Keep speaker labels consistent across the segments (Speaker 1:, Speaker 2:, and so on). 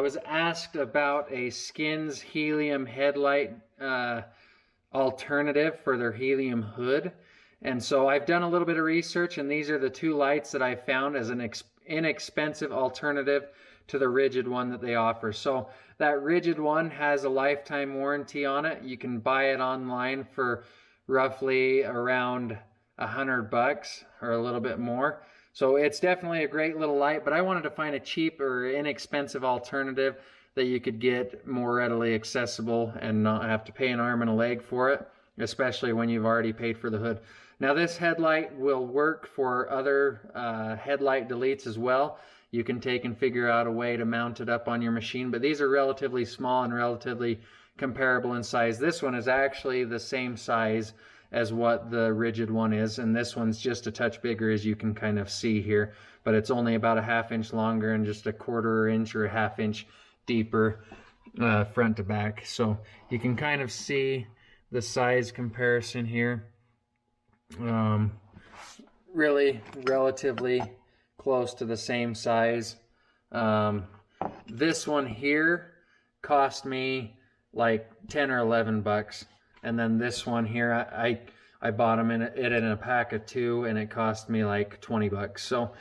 Speaker 1: was asked about a Skinz Helium headlight alternative for their Helium hood. And so I've done a little bit of research, and these are the two lights that I found as an inexpensive alternative to the rigid one that they offer. So that rigid one has a lifetime warranty on it. You can buy it online for roughly around $100 or a little bit more. So it's definitely a great little light, but I wanted to find a cheap or inexpensive alternative that you could get more readily accessible and not have to pay an arm and a leg for it, especially when you've already paid for the hood. Now this headlight will work for other headlight deletes as well. You can take and figure out a way to mount it up on your machine, but these are relatively small and relatively comparable in size. This one is actually the same size as what the rigid one is, and this one's just a touch bigger, as you can kind of see here, but it's only about a ½ inch longer and just a quarter inch or a ½ inch deeper front to back. So you can kind of see the size comparison here. Really relatively close to the same size. This one here cost me like 10 or 11 bucks, and then this one here I bought them in a pack of 2, and it cost me like 20 bucks. So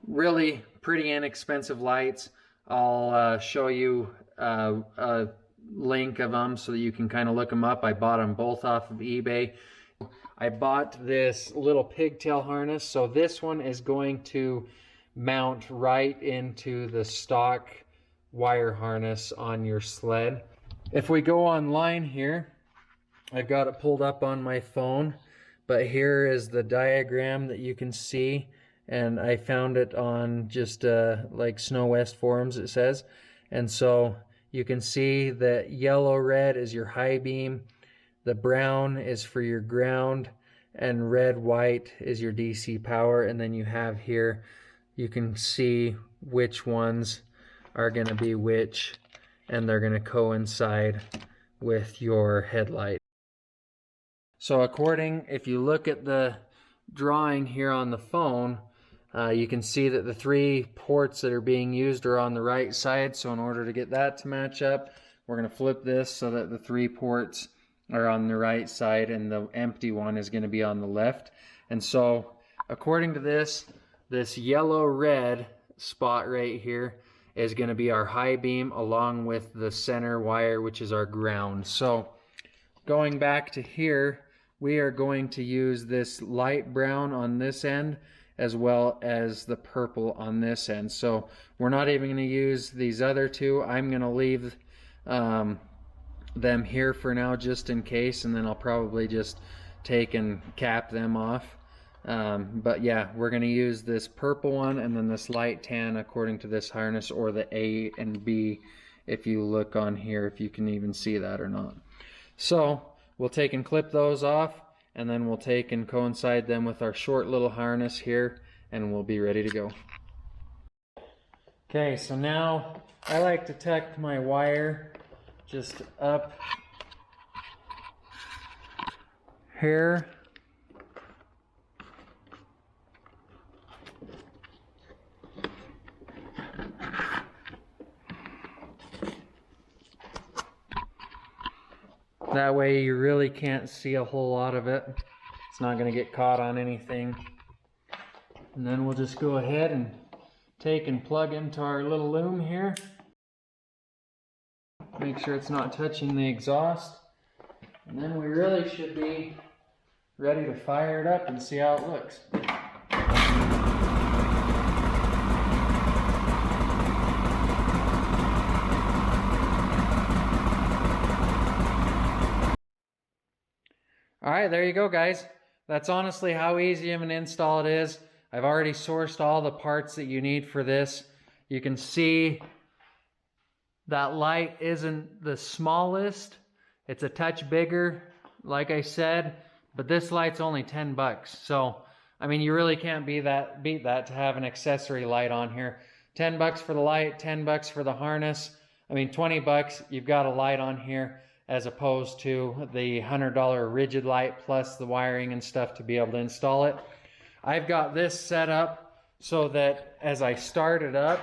Speaker 1: really pretty inexpensive lights. I'll show you a link of them so that you can kind of look them up. I bought them both off of eBay. I bought this little pigtail harness, so this one is going to mount right into the stock wire harness on your sled. If we go online here, I've got it pulled up on my phone, but here is the diagram that you can see, and I found it on just like Snow West forums, it says. And so you can see that yellow red is your high beam, the brown is for your ground, and red white is your DC power. And then you have here, you can see which ones are going to be which, and they're going to coincide with your headlight. So if you look at the drawing here on the phone, you can see that the 3 ports that are being used are on the right side. So in order to get that to match up, we're going to flip this so that the 3 ports are on the right side and the empty one is going to be on the left. And so according to this yellow-red spot right here is going to be our high beam, along with the center wire, which is our ground. So going back to here, we are going to use this light brown on this end as well as the purple on this end. So we're not even going to use these other 2. I'm going to leave them here for now just in case, and then I'll probably just take and cap them off. But yeah, we're going to use this purple one and then this light tan according to this harness, or the A and B, if you look on here, if you can even see that or not. So we'll take and clip those off, and then we'll take and coincide them with our short little harness here, and we'll be ready to go. Okay, so now I like to tuck my wire just up here. That way you really can't see a whole lot of it. It's not going to get caught on anything. And then we'll just go ahead and take and plug into our little loom here. Make sure it's not touching the exhaust. And then we really should be ready to fire it up and see how it looks. Alright, there you go, guys. That's honestly how easy of an install it is. I've already sourced all the parts that you need for this. You can see that light isn't the smallest. It's a touch bigger, like I said, but this light's only 10 bucks. So, I mean, you really can't beat that to have an accessory light on here. 10 bucks for the light, 10 bucks for the harness. I mean, 20 bucks, you've got a light on here, as opposed to the $100 rigid light plus the wiring and stuff to be able to install it. I've got this set up so that as I start it up,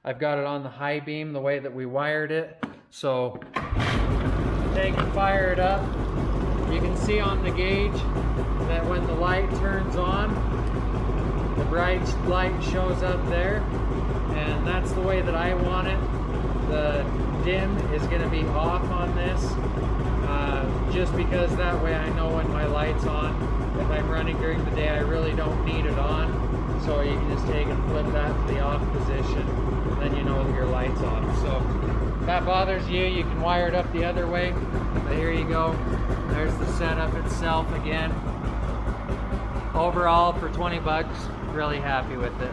Speaker 1: I've got it on the high beam the way that we wired it. So take and fire it up. You can see on the gauge that when the light turns on, the bright light shows up there, and that's the way that I want it. The dim is going to be off on this, just because that way I know when my light's on. If I'm running during the day, I really don't need it on, so you can just take and flip that to the off position, and then you know that your light's on. So if that bothers you, you can wire it up the other way. But here you go. There's the setup itself again. Overall, for 20 bucks, really happy with it.